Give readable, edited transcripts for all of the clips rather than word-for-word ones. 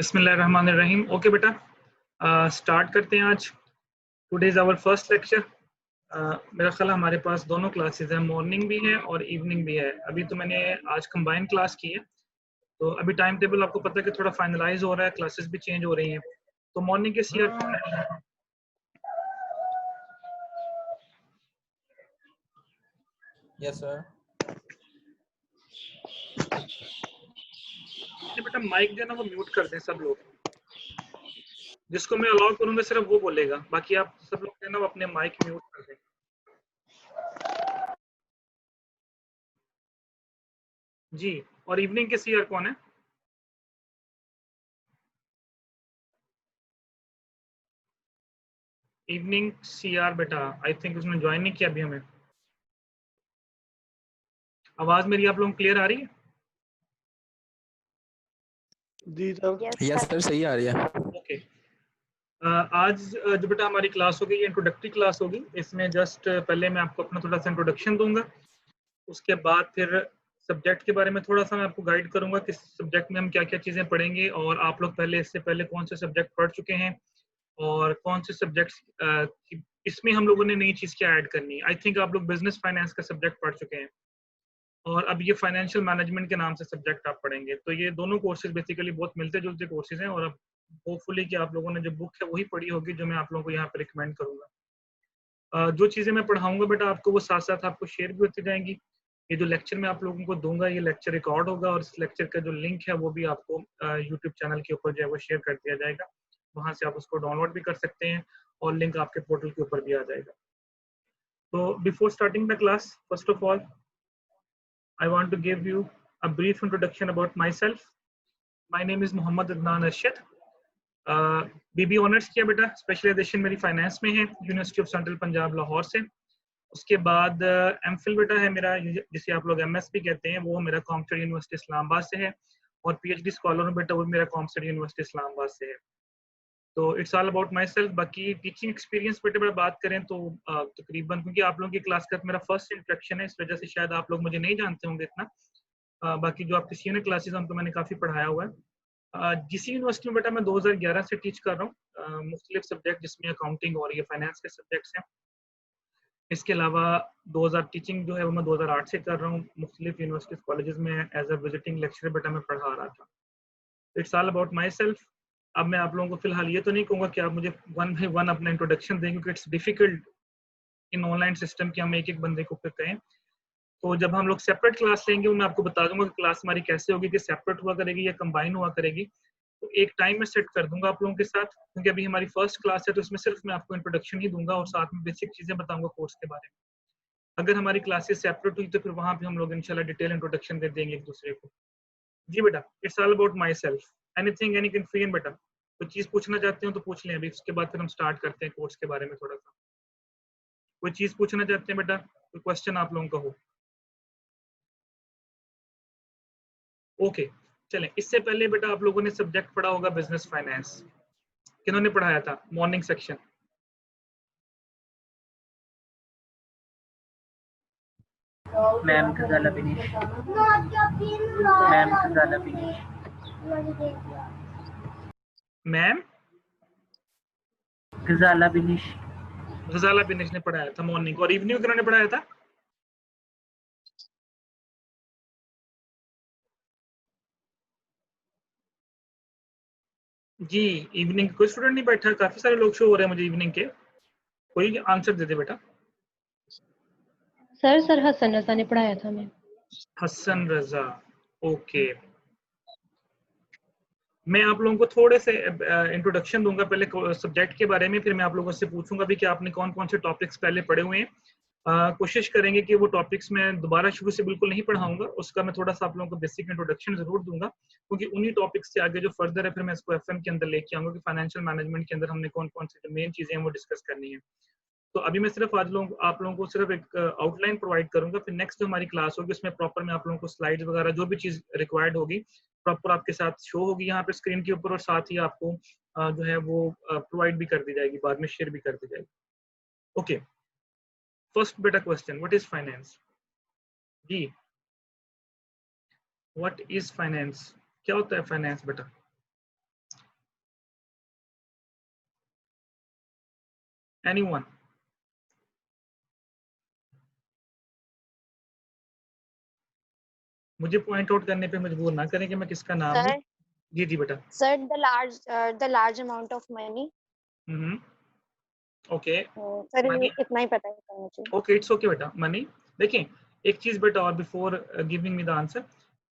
बिस्मिल्लाहिर्रहमानिर्रहीम। ओके बेटा, स्टार्ट करते हैं आज। Today is our first lecture. मेरा ख्याल हमारे पास दोनों क्लासेस हैं, मॉर्निंग भी है और इवनिंग भी है। अभी तो मैंने आज कंबाइन क्लास की है, तो अभी टाइम टेबल आपको पता है कि थोड़ा फाइनलाइज हो रहा है, क्लासेस भी चेंज हो रही हैं। तो मॉर्निंग के सीआर कौन है? Yes sir. बेटा माइक जो है ना वो म्यूट कर दें सब लोग। जिसको मैं अलाउ करूंगा सिर्फ वो बोलेगा, बाकी आप सब लोग जो है ना वो अपने माइक म्यूट कर दें। जी, और इवनिंग के सीआर कौन है? इवनिंग सीआर बेटा आई थिंक उसने ज्वाइन नहीं किया अभी हमें। आवाज मेरी आप लोगों को क्लियर आ रही है? जी सर। यस सर, सही आ रही है। ओके। आज जो बेटा हमारी क्लास होगी ये इंट्रोडक्टरी क्लास होगी। इसमें जस्ट पहले मैं आपको अपना थोड़ा सा इंट्रोडक्शन दूंगा, उसके बाद फिर सब्जेक्ट के बारे में थोड़ा सा मैं आपको गाइड करूंगा कि सब्जेक्ट में हम क्या क्या चीज़ें पढ़ेंगे, और आप लोग पहले इससे पहले कौन से सब्जेक्ट पढ़ चुके हैं और कौन से सब्जेक्ट्स इसमें हम लोगों ने नई चीज़ क्या ऐड करनी है। आई थिंक आप लोग बिजनेस फाइनेंस का सब्जेक्ट पढ़ चुके हैं और अब ये फाइनेंशियल मैनेजमेंट के नाम से सब्जेक्ट आप पढ़ेंगे। तो ये दोनों कोर्सेज बेसिकली बहुत मिलते जुलते कोर्सेज हैं, और अब होपफुली कि आप लोगों ने जो बुक है वही पढ़ी होगी जो मैं आप लोगों को यहाँ पे रिकमेंड करूंगा। जो चीज़ें मैं पढ़ाऊंगा बेटा आपको वो साथ साथ आपको शेयर भी होती जाएंगी। ये जो लेक्चर मैं आप लोगों को दूंगा ये लेक्चर रिकॉर्ड होगा, और इस लेक्चर का जो लिंक है वो भी आपको यूट्यूब चैनल के ऊपर जो है वो शेयर कर दिया जाएगा। वहाँ से आप उसको डाउनलोड भी कर सकते हैं और लिंक आपके पोर्टल के ऊपर भी आ जाएगा। तो before starting the class, first of all I want to give you a brief introduction about myself. My name is Mohammad Adnan Arshad. BB honours किया बेटा, स्पेशलाइजेशन मेरी फाइनेंस में है university of central Punjab Lahore से। उसके बाद एमफिल बेटा है मेरा, जिसे आप लोग एमएस भी कहते हैं, वो मेरा कॉमस्टेड यूनिवर्सिटी इस्लामाबाद से है। और पीएचडी स्कॉलर हूँ बेटा, वो मेरा कॉमस्टेड यूनिवर्सिटी इस्लामाबाद से है। तो it's all about my self. बाकी टीचिंग एक्सपीरियंस बेटे बड़ा बात करें तो तकरीबन, क्योंकि आप लोगों की क्लास का मेरा फर्स्ट इंट्रोडक्शन है, इस वजह से शायद आप लोग मुझे नहीं जानते होंगे इतना। बाकी जो आपकी सीनियर क्लासेस उनको मैंने काफ़ी पढ़ाया हुआ है। जिसी यूनिवर्सिटी में बेटा मैं 2011 से टीच कर रहा हूँ मुख्तलिफ सब्जेक्ट, जिसमें अकाउंटिंग और ये फाइनेंस के सब्जेक्ट्स हैं। इसके अलावा 2000 टीचिंग जो है वो मैं 2008 से कर रहा हूँ मुख्तलिफ यूनिवर्सिटीज कॉलेजेस में एज अ विजिटिंग लेक्चरर बेटा मैं पढ़ा रहा था। It's all about my self. अब मैं आप लोगों को फिलहाल ये तो नहीं कहूँगा कि आप मुझे वन बाई वन अपना इंट्रोडक्शन दें, क्योंकि it's difficult in online system कि हम एक एक बंदे को फिर कहें। तो जब हम लोग सेपरेट क्लास लेंगे वो मैं आपको बता दूंगा कि क्लास हमारी कैसे होगी, कि सेपरेट हुआ करेगी या कंबाइन हुआ करेगी। तो एक टाइम में सेट कर दूंगा आप लोगों के साथ, क्योंकि अभी हमारी फर्स्ट क्लास है तो इसमें सिर्फ मैं आपको इंट्रोडक्शन ही दूंगा और साथ में बेसिक चीज़ें बताऊंगा कोर्स के बारे में। अगर हमारी क्लासेस सेपरेट हुई तो फिर वहाँ पे हम लोग इंशाल्लाह डिटेल इंट्रोडक्शन दे देंगे एक दूसरे को। जी बेटा, it's all about my self. Anything any confusion बेटा? कोई चीज़ पूछना चाहते हो तो पूछ लें अभी, उसके बाद फिर हम स्टार्ट करते हैं कोर्स के बारे में थोड़ा सा। कोई चीज़ पूछना चाहते हैं बेटा? कोई क्वेश्चन आप लोगों का हो? ओके चलें। इससे पहले बेटा आप लोगों ने सब्जेक्ट पढ़ा होगा बिजनेस फाइनेंस। किन्होंने पढ़ाया था मॉर्निंग सेक्शन? मैम गजाला बिनिश। मैम गजाला बिनिश। मैम गजाला बिनिश। गजाला बिनिश ने पढ़ाया था मॉर्निंग, और इवनिंग किन्होंने पढ़ाया था? जी इवनिंग कोई स्टूडेंट नहीं बैठा, काफी सारे लोग शो हो रहे हैं मुझे इवनिंग के। कोई आंसर दे दे बेटा। सर हसन रजा ने पढ़ाया था। मैं हसन रजा। ओके, मैं आप लोगों को थोड़े से इंट्रोडक्शन दूंगा पहले सब्जेक्ट के बारे में, फिर मैं आप लोगों से पूछूंगा भी कि आपने कौन कौन से टॉपिक्स पहले पढ़े हुए हैं। कोशिश करेंगे कि वो टॉपिक्स मैं दोबारा शुरू से बिल्कुल नहीं पढ़ाऊंगा, उसका मैं थोड़ा सा आप लोगों को बेसिक इंट्रोडक्शन जरूर दूंगा, क्योंकि उन्हीं टॉपिक्स से आगे जो फर्दर है फिर मैं इसको एफएम के अंदर लेके आऊंगा कि फाइनेंशियल मैनेजमेंट के अंदर हमने कौन कौन सी जो मेन चीजें हैं वो डिस्कस करनी है। तो अभी मैं सिर्फ आप लोगों को सिर्फ एक आउटलाइन प्रोवाइड करूंगा, फिर नेक्स्ट जो हमारी क्लास होगी उसमें प्रॉपर मैं आप लोगों को स्लाइड्स वगैरह जो भी चीज़ रिक्वायर्ड होगी प्रॉपर आपके साथ शो होगी यहाँ पे स्क्रीन के ऊपर, और साथ ही आपको जो है वो प्रोवाइड भी कर दी जाएगी, बाद में शेयर भी कर दी जाएगी। ओके, फर्स्ट बेटा क्वेश्चन, व्हाट इज फाइनेंस? जी व्हाट इज फाइनेंस, क्या होता है फाइनेंस बेटा? एनीवन? मुझे पॉइंट आउट करने पे मजबूर ना करें कि मैं किसका नाम लूं। सर जी जी बेटा। Sir the large amount of money. Okay sir money, इतना ही पता है सर मुझे। ओके इट्स ओके बेटा। मनी, देखें एक चीज बेटा, और before giving me the answer,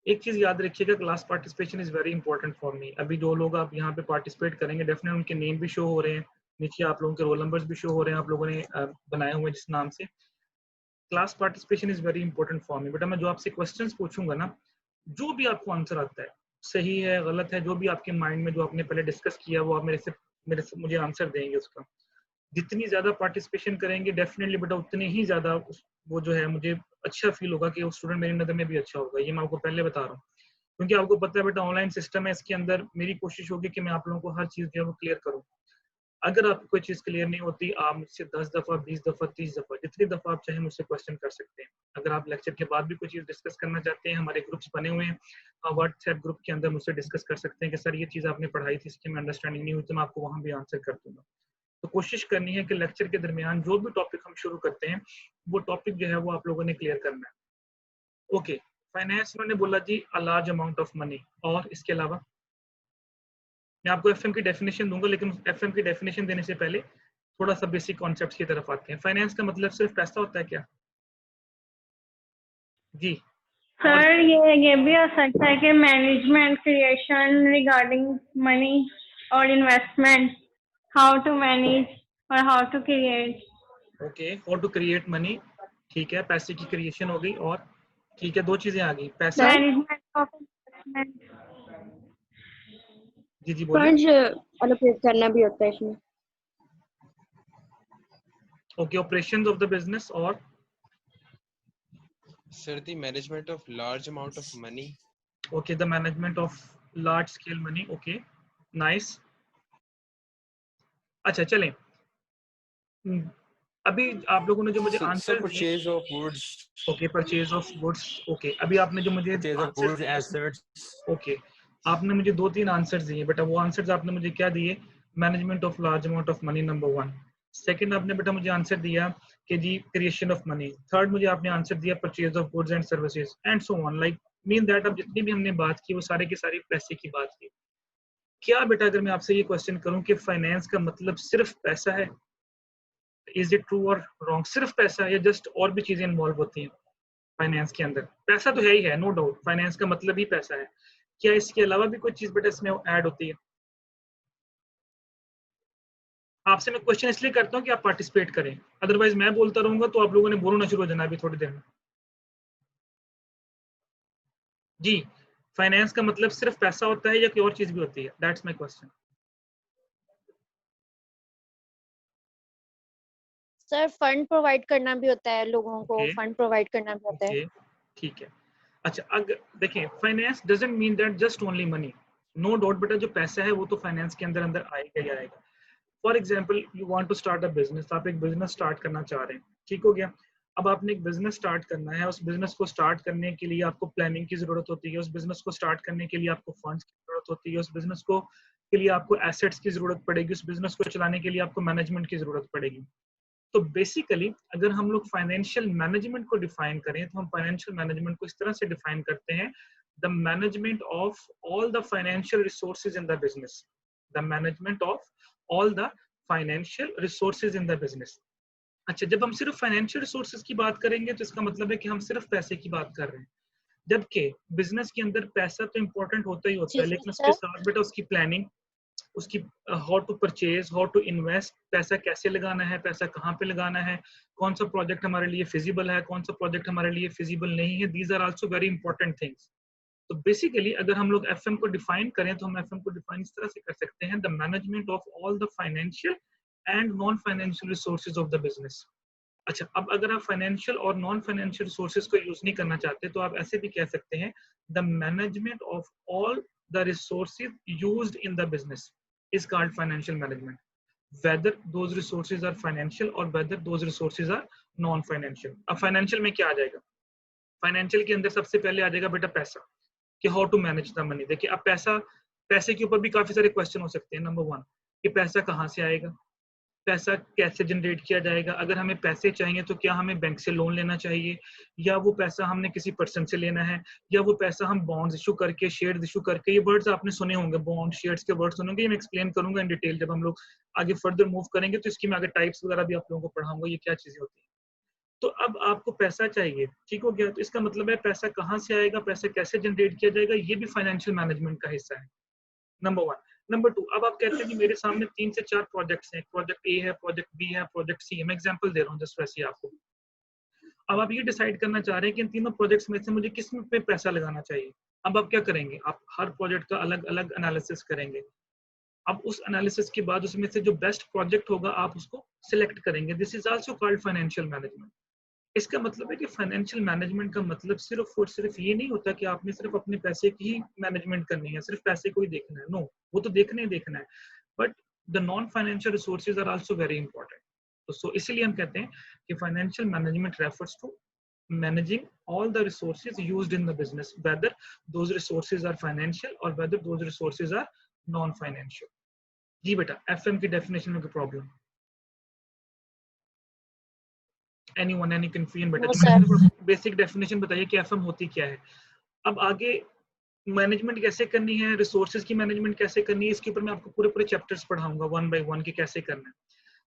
एक चीज याद रखिएगा, class participation is very important for me. अभी जो लोग आप यहाँ पे पार्टिसिपेट करेंगे डेफिनेटली उनके नेम भी शो हो रहे हैं, नीचे आप लोगों के रोल नंबर्स भी शो हो रहे हैं, आप लोगों ने बनाए हुए जिस नाम से। Class participation is very important for me. बेटा मैं जो आपसे क्वेश्चंस पूछूंगा ना, जो भी आपको आंसर आता है, सही है गलत है, जो भी आपके माइंड में जो आपने पहले डिस्कस किया वो आप मुझे आंसर देंगे उसका। जितनी ज्यादा पार्टिसिपेशन करेंगे डेफिनेटली बेटा उतने ही ज्यादा वो जो है मुझे अच्छा फील होगा कि वो स्टूडेंट मेरी नजर में भी अच्छा होगा। ये मैं आपको पहले बता रहा हूँ, क्योंकि आपको पता है बेटा ऑनलाइन सिस्टम है, इसके अंदर मेरी कोशिश होगी कि मैं आप लोगों को हर चीज जो है वो क्लियर करूँ। अगर आपको कोई चीज क्लियर नहीं होती, आप मुझसे 10 दफा 20 दफा 30 दफा जितनी दफा आप चाहे मुझसे क्वेश्चन कर सकते हैं। अगर आप लेक्चर के बाद भी कोई चीज डिस्कस करना चाहते हैं, हमारे ग्रुप्स बने हुए हैं, आप व्हाट्सएप ग्रुप के अंदर मुझसे डिस्कस कर सकते हैं कि सर ये चीज आपने पढ़ाई थी, इसकी मैं अंडरस्टैंडिंग नहीं हुई, तो मैं आपको वहां भी आंसर कर दूंगा। तो कोशिश करनी है कि लेक्चर के दरमियान जो भी टॉपिक हम शुरू करते हैं वो टॉपिक जो है वो आप लोगों ने क्लियर करना है। ओके, फाइनेंस मैंने बोला जी a large amount of money, और इसके अलावा मैं आपको एफएम की डेफिनेशन दूंगा, लेकिन एफएम की डेफिनेशन देने से पहले थोड़ा सा बेसिक कॉन्सेप्ट्स की तरफ आते हैं। फाइनेंस का मतलब सिर्फ पैसा होता है क्या? जी। और सर ये भी हो सकता है कि मैनेजमेंट क्रिएशन रिगार्डिंग मनी और इन्वेस्टमेंट, हाउ टू मैनेज और how to create. Okay, how to create money, ठीक है, पैसे की क्रिएशन हो गई, और ठीक है, दो चीजें आ गई, पैसा। Management of investment. जी जी बोलिए। फंड्स एलोकेट करना भी होता है इसमें। Okay, operations of the business, और Sir, the management of large amount of money. Okay the management of large scale money. Okay nice. अच्छा चलें, अभी आप लोगों ने जो मुझे Sir, आंसर दिए, purchase of goods. Okay purchase of goods, okay अभी आपने जो मुझे Purchase of आंसर goods, दिए, assets. ओके आपने मुझे 2-3 आंसर्स दिए बेटा। वो आंसर्स आपने मुझे क्या दिए? Management of large amount of money number 1। Second आपने बेटा मुझे आंसर दिया कि जी क्रिएशन ऑफ मनी। थर्ड मुझे आपने आंसर दिया purchase of goods and services and so on, like mean that अब जितनी भी हमने बात की वो सारे की सारी पैसे की बात की। क्या बेटा अगर मैं आपसे ये क्वेश्चन करूं कि फाइनेंस का मतलब सिर्फ पैसा है, इज इट ट्रू और रॉन्ग? सिर्फ पैसा या जस्ट और भी चीजें इन्वॉल्व होती हैं फाइनेंस के अंदर? पैसा तो है ही है, नो डाउट, फाइनेंस का मतलब ही पैसा है। क्या इसके अलावा भी कोई चीज बेटा इसमें ऐड होती है? आपसे मैं क्वेश्चन इसलिए करता हूँ कि आप पार्टिसिपेट करें, अदरवाइज मैं बोलता रहूंगा तो आप लोगों ने बोलना शुरू हो जाना अभी थोड़ी देर में। जी, फाइनेंस का मतलब सिर्फ पैसा होता है या कोई और चीज भी होती है? That's my question. Sir fund provide करना भी होता है, लोगों को Okay. फंड प्रोवाइड करना भी होता है। ओके ठीक है। अच्छा अगर देखें, finance doesn't mean that just only money, no doubt बेटा जो पैसा है वो तो फाइनेंस के अंदर अंदर आएगा ही आएगा। For example you want to start a business, आप एक बिजनेस स्टार्ट करना चाह रहे हैं, ठीक हो गया। अब आपने एक बिजनेस स्टार्ट करना है, उस बिजनेस को स्टार्ट करने के लिए आपको प्लानिंग की जरूरत होती है, उस बिजनेस को स्टार्ट करने के लिए आपको फंड्स की जरूरत होती है, उस बिजनेस को के लिए आपको एसेट्स की जरूरत पड़ेगी, उस बिजनेस को चलाने के लिए आपको मैनेजमेंट की जरूरत पड़ेगी। तो बेसिकली अगर हम लोग फाइनेंशियल मैनेजमेंट को डिफाइन करें तो हम फाइनेंशियल मैनेजमेंट को इस तरह से डिफाइन करते हैं, the management of all the financial resources in the business, the management of all the financial resources in the business. अच्छा, जब हम सिर्फ फाइनेंशियल रिसोर्सेज की बात करेंगे तो इसका मतलब है कि हम सिर्फ पैसे की बात कर रहे हैं, जबकि बिजनेस के अंदर पैसा तो इंपॉर्टेंट होता ही होता है, लेकिन उसके साथ बेटा उसकी प्लानिंग, उसकी how to purchase, how to invest, पैसा कैसे लगाना है, पैसा कहाँ पे लगाना है, कौन सा प्रोजेक्ट हमारे लिए फिजिबल है, कौन सा प्रोजेक्ट हमारे लिए फिजिबल नहीं है, these are also very important things. तो बेसिकली अगर हम लोग एफएम को डिफाइन करें तो हम एफएम को डिफाइन इस तरह से कर सकते हैं, the management of all the financial and non financial resources of the business. अच्छा, अब अगर आप फाइनेंशियल और नॉन फाइनेंशियल रिसोर्सेज को यूज नहीं करना चाहते तो आप ऐसे भी कह सकते हैं, the management of all the resources used in the business is called financial management, whether those resources are financial or whether those resources are non financial। अब फाइनेंशियल में क्या आ जाएगा? फाइनेंशियल के अंदर सबसे पहले आ जाएगा बेटा पैसा, कि how to manage the money. देखिए अब पैसे के ऊपर भी काफी सारे क्वेश्चन हो सकते हैं। नंबर 1 कि पैसा कहाँ से आएगा, पैसा कैसे जनरेट किया जाएगा, अगर हमें पैसे चाहिए तो क्या हमें बैंक से लोन लेना चाहिए, या वो पैसा हमने किसी पर्सन से लेना है, या वो पैसा हम बॉन्ड्स इशू करके, शेयर्स इशू करके, ये वर्ड्स आपने सुने होंगे, बॉन्ड शेयर्स के वर्ड्स सुने होंगे, ये मैं एक्सप्लेन करूंगा इन डिटेल जब हम लोग आगे फर्दर मूव करेंगे, तो इसकी मैं आगे टाइप्स वगैरह भी आप लोगों को पढ़ाऊंगा ये क्या चीजें होती हैं। तो अब आपको पैसा चाहिए, ठीक हो गया, तो इसका मतलब है पैसा कहाँ से आएगा, पैसा कैसे जनरेट किया जाएगा, ये भी फाइनेंशियल मैनेजमेंट का हिस्सा है, नंबर 1। नंबर 2, अब आप कहते हैं कि मेरे सामने 3 से 4 प्रोजेक्ट्स हैं, प्रोजेक्ट ए है, प्रोजेक्ट बी है, प्रोजेक्ट सी है, मैं एग्जांपल दे रहा हूँ जस्ट वैसे आपको। अब आप ये डिसाइड करना चाह रहे हैं कि इन तीनों प्रोजेक्ट्स में से मुझे किस में पे पैसा लगाना चाहिए। अब आप क्या करेंगे, आप हर प्रोजेक्ट का अलग अलग एनालिसिस करेंगे। अब उस एनालिसिस के बाद उसमें से जो बेस्ट प्रोजेक्ट होगा आप उसको सिलेक्ट करेंगे। This is also called financial management. इसका मतलब है कि फाइनेंशियल मैनेजमेंट का मतलब सिर्फ और सिर्फ ये नहीं होता कि आपने सिर्फ अपने पैसे की ही मैनेजमेंट करनी है, सिर्फ पैसे को ही देखना है, नो, वो तो देखना ही देखना है, but the non financial resources are also very important. तो सो इसीलिए हम कहते हैं कि financial management refers to managing all the resources used in the business, whether those resources are financial or whether those resources are non financial। जी बेटा, FM की definition में कोई प्रॉब्लम, anyone any confusion बेटा? तो बेसिक डेफिनेशन बताइए कि FM होती क्या है। अब आगे मैनेजमेंट कैसे करनी है, रिसोर्सेज की मैनेजमेंट कैसे करनी है, इसके ऊपर मैं आपको पूरे पूरे चैप्टर्स पढ़ाऊंगा 1 by 1 कि कैसे करना है।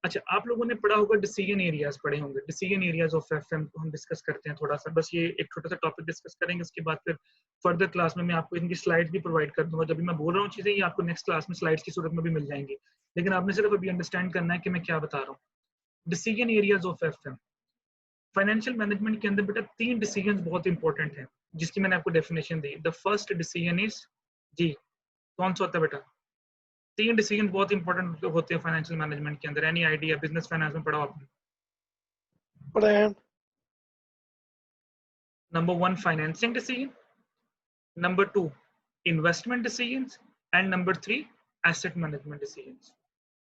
अच्छा, आप लोगों ने पढ़ा होगा डिसीजन एरियाज पढ़े होंगे, डिसीजन एरियाज ऑफ एफएम को हम डिस्कस करते हैं थोड़ा सा, बस ये एक छोटा सा टॉपिक डिस्कस करेंगे, उसके बाद फिर फर्दर क्लास में मैं आपको इनकी स्लाइड्स भी प्रोवाइड कर दूंगा। जब भी मैं बोल रहा हूँ चीजें, ये आपको नेक्स्ट क्लास में स्लाइड्स की सूरत में भी मिल जाएंगी, लेकिन आपने सिर्फ अभी अंडरस्टैंड करना है कि मैं क्या बता रहा हूँ। Decision areas of FM financial management के अंदर बेटा 3 डिसीजन बहुत इंपॉर्टेंट है, जिसकी मैंने आपको डेफिनेशन दी। द फर्स्ट डिसीजन इज, जी कौन सा होता है बेटा? 3 डिसीजन बहुत इंपॉर्टेंट होते हैं फाइनेंशियल मैनेजमेंट के अंदर। Any idea? बिजनेस फाइनेंस में पढ़ा आपने? Plan. Number 1 financing decision, number 2 investment decisions, and number 3 asset management decisions.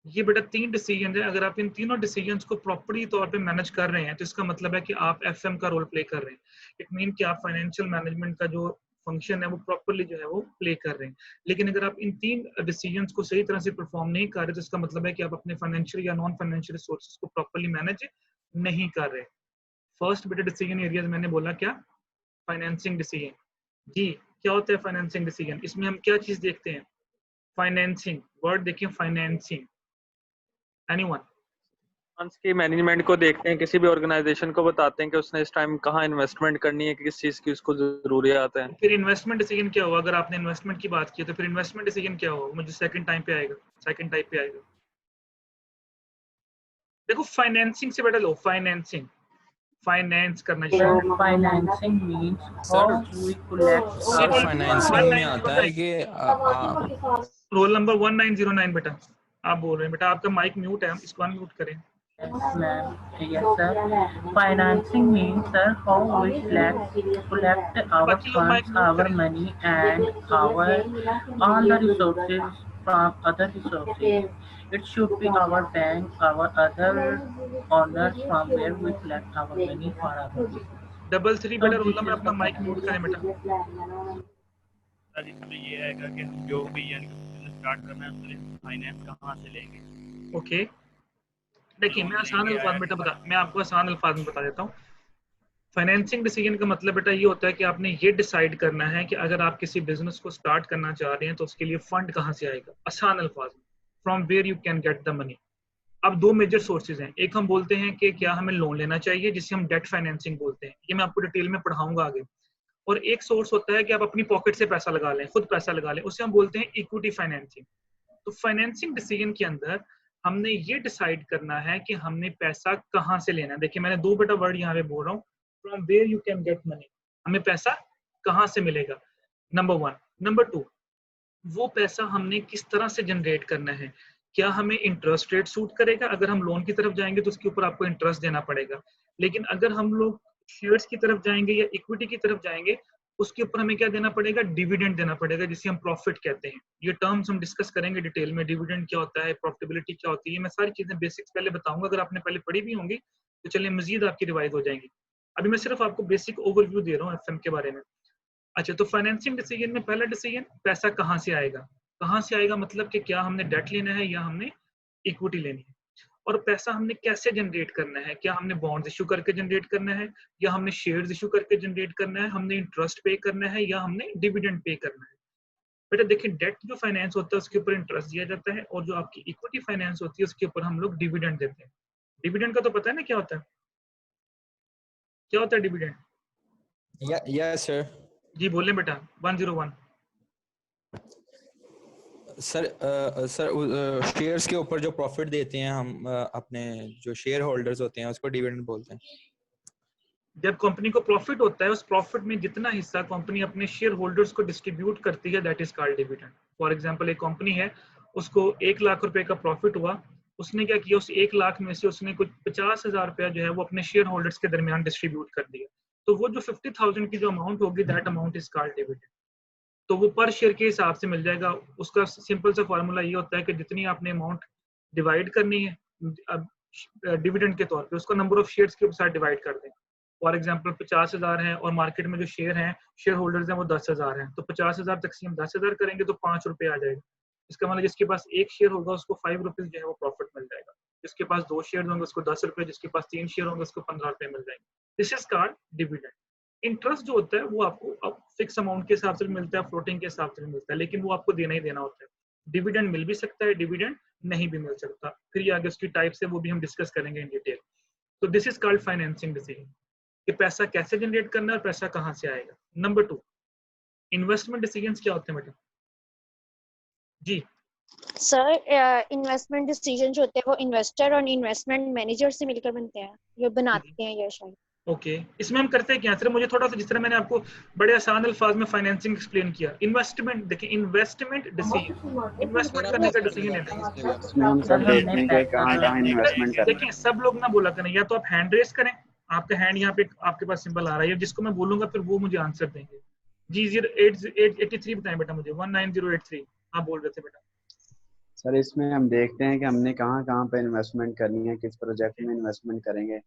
ये बेटा 3 डिसीजन है। अगर आप इन तीनों डिसीजंस को प्रॉपरली तौर पे मैनेज कर रहे हैं तो इसका मतलब है कि आप एफएम का रोल प्ले कर रहे हैं। इट मीन कि आप फाइनेंशियल मैनेजमेंट का जो फंक्शन है वो प्रॉपरली जो है वो प्ले कर रहे हैं। लेकिन अगर आप इन 3 डिसीजंस को सही तरह से परफॉर्म नहीं कर रहे तो इसका मतलब है कि आप अपने फाइनेंशियल या नॉन फाइनेंशियल रिसोर्सेज को प्रॉपरली मैनेज नहीं कर रहे। फर्स्ट बेटा डिसीजन एरियाज मैंने बोला क्या? Financing decision. जी क्या होता है फाइनेंसिंग डिसीजन? इसमें हम क्या चीज देखते हैं? फाइनेंसिंग, वर्ड देखिए फाइनेंसिंग। एनीवन? फंड्स की मैनेजमेंट को देखते हैं, किसी भी ऑर्गेनाइजेशन को बताते हैं कि उसने इस टाइम कहाँ इन्वेस्टमेंट करनी है, किस चीज की उसको जरूरियात है। फिर इन्वेस्टमेंट डिसीजन क्या होगा? अगर आपने इन्वेस्टमेंट की बात की तो फिर इन्वेस्टमेंट डिसीजन क्या होगा? मुझे सेकंड टाइम पे आएगा, सेकंड टाइप पे आएगा। देखो फाइनेंसिंग से बेटा लो, फाइनेंसिंग, फाइनेंस करना चाहिए। So financing means how we collect sir Sir, financing में आता है कि रोल नंबर 1909 बेटा आप बोल रहे हैं। बेटा आपका माइक म्यूट है, इसको अनम्यूट करें। ma'am. Yes sir. Financing means sir how we collect our बाकी लोग mic funds, our money and our all the resources from other resources. It should be our bank, our other owners from where we collect our money for our business. 33 बेटा roll number अपना mic mute करें बेटा। Sir इसमें ये आएगा कि जो भी यानी बिजनेस स्टार्ट करना है उसके लिए फाइनेंस कहाँ से लेंगे। ओके देखिए मैं आसान अल्फाज में बता, मैं आपको आसान अल्फाज में बता देता हूँ। फाइनेंसिंग डिसीजन का मतलब बेटा ये होता है कि आपने ये डिसाइड करना है कि अगर आप किसी बिजनेस को स्टार्ट करना चाह रहे हैं तो उसके लिए फंड कहाँ से आएगा। आसान अल्फाज में, from where you can get the money. अब 2 मेजर सोर्सेज हैं। एक हम बोलते हैं कि क्या हमें लोन लेना चाहिए, जिसे हम डेट फाइनेंसिंग बोलते हैं, ये मैं आपको डिटेल में पढ़ाऊंगा आगे। और एक सोर्स होता है कि आप अपनी पॉकेट से पैसा लगा लें, खुद पैसा लगा लें, उसे हम बोलते हैं इक्विटी फाइनेंसिंग। तो फाइनेंसिंग डिसीजन के अंदर हमने ये डिसाइड करना है कि हमने पैसा कहाँ से लेना है। देखिए मैंने 2 बेटा वर्ड यहाँ पे बोल रहा हूँ, from where you can get money, हमें पैसा कहाँ से मिलेगा, नंबर 1। नंबर 2, वो पैसा हमने किस तरह से जनरेट करना है। क्या हमें इंटरेस्ट रेट सूट करेगा? अगर हम लोन की तरफ जाएंगे तो उसके ऊपर आपको इंटरेस्ट देना पड़ेगा, लेकिन अगर हम लोग शेयर्स की तरफ जाएंगे या इक्विटी की तरफ जाएंगे उसके ऊपर हमें क्या देना पड़ेगा? डिविडेंड देना पड़ेगा, जिसे हम प्रॉफिट कहते हैं। ये टर्म्स हम डिस्कस करेंगे डिटेल में, डिविडेंड क्या होता है, प्रॉफिटेबिलिटी क्या होती है, मैं सारी चीजें बेसिक्स पहले बताऊंगा। अगर आपने पहले पढ़ी भी होंगी तो चलिए मजीद आपकी रिवाइज हो जाएंगी। अभी मैं सिर्फ आपको बेसिक ओवरव्यू दे रहा हूँ एफएम के बारे में। अच्छा, तो फाइनेंसिंग डिसीजन में पहला डिसीजन, पैसा कहाँ से आएगा। कहाँ से आएगा मतलब कि क्या हमने डेट लेना है या हमने इक्विटी लेनी है। और पैसा हमने कैसे जनरेट करना है, क्या हमने बॉन्ड्स इशू करके जनरेट करना है, या हमने शेयर्स इशू करके जनरेट करना है, हमने इंटरेस्ट पे करना है, या हमने डिविडेंड पे करना है। बेटा देखिए, डेट जो फाइनेंस होता है उसके ऊपर इंटरेस्ट दिया जाता है, और जो आपकी इक्विटी फाइनेंस होती है उसके ऊपर हम लोग डिविडेंड देते हैं। डिविडेंड का तो पता है ना क्या होता है, क्या होता है डिविडेंड? Yes sir. जी बोले बेटा। 101 सर शेयर्स के ऊपर जो प्रॉफिट देते हैं हम अपने जो शेयर होल्डर्स होते हैं उसको डिविडेंड बोलते हैं। जब कंपनी को प्रॉफिट होता है, उस प्रॉफिट में जितना हिस्सा कंपनी अपने शेयर होल्डर्स को डिस्ट्रीब्यूट करती है, that is called dividend. For example, एक कंपनी है, उसको 1 लाख रुपए का प्रॉफिट हुआ, उसने क्या किया, उस 1 लाख में से उसने कुछ 50,000 रुपया जो है वो अपने शेयर होल्डर्स के दरमियान डिस्ट्रीब्यूट कर दिया, तो वो जो 50,000 की जो अमाउंट होगी, that amount is called dividend. तो वो पर शेयर के हिसाब से मिल जाएगा। उसका सिंपल सा फॉर्मूला ये होता है कि जितनी आपने अमाउंट डिवाइड करनी है डिविडेंड के तौर पे, उसको नंबर ऑफ शेयर्स के साथ डिवाइड कर दें। फॉर एग्जांपल 50,000 है और मार्केट में जो शेयर हैं, शेयर होल्डर्स हैं वो 10,000 हैं, तो 50,000 तकसीम 10,000 करेंगे तो 5 रुपए आ जाएगा। इसका मतलब जिसके पास 1 शेयर होगा उसको 5 रुपीज जो है वो प्रॉफिट मिल जाएगा, जिसके पास 2 शेयर होंगे उसको 10 रुपए, जिसके पास 3 शेयर होंगे उसको 15 रुपए मिल जाएंगे। This is called dividend. Interest जो होता है वो आपको अब फिक्स अमाउंट के हिसाब से मिलता है, फ्लोटिंग के हिसाब से मिलता है, लेकिन वो आपको देना ही देना होता है। डिविडेंड मिल भी सकता है, डिविडेंड नहीं भी मिल सकता, फिर ये आगे उसकी टाइप से वो भी हम डिस्कस करेंगे इन डिटेल। तो this is called financing decision, कि पैसा कैसे जनरेट करना है और पैसा कहाँ से आएगा। नंबर 2, इन्वेस्टमेंट डिसीजंस क्या होते हैं बेटा? जी सर, इन्वेस्टमेंट डिसीजन जो होते हैं वो इन्वेस्टर और इन्वेस्टमेंट मैनेजर से मिलकर बनते हैं, ये बनाते हैं ये शायद। ओके, इसमें हम करते हैं क्या? सिर्फ मुझे थोड़ा सा, जिस तरह मैंने आपको बड़े आसान अल्फाज में फाइनेंसिंग एक्सप्लेन किया। इन्वेस्टमेंट देखिए, इन्वेस्टमेंट डिसीजन, इन्वेस्टमेंट करने का डिसीजन लेना है। इसमें हम सब देखते हैं कि कहाँ इन्वेस्टमेंट करना है। देखिए, सब लोग ना बोला करें, या तो आप हैंड रेस करें, आपका हैंड यहाँ पे आपके पास सिंबल आ रहा है, जिसको मैं बोलूंगा फिर वो मुझे आंसर देंगे। जी 083 बताएं बेटा मुझे, 19083 आप बोल रहे थे बेटा। सर इसमें हम देखते हैं कि हमने कहाँ कहाँ पे इन्वेस्टमेंट करनी है, किस प्रोजेक्ट में इन्वेस्टमेंट करेंगे।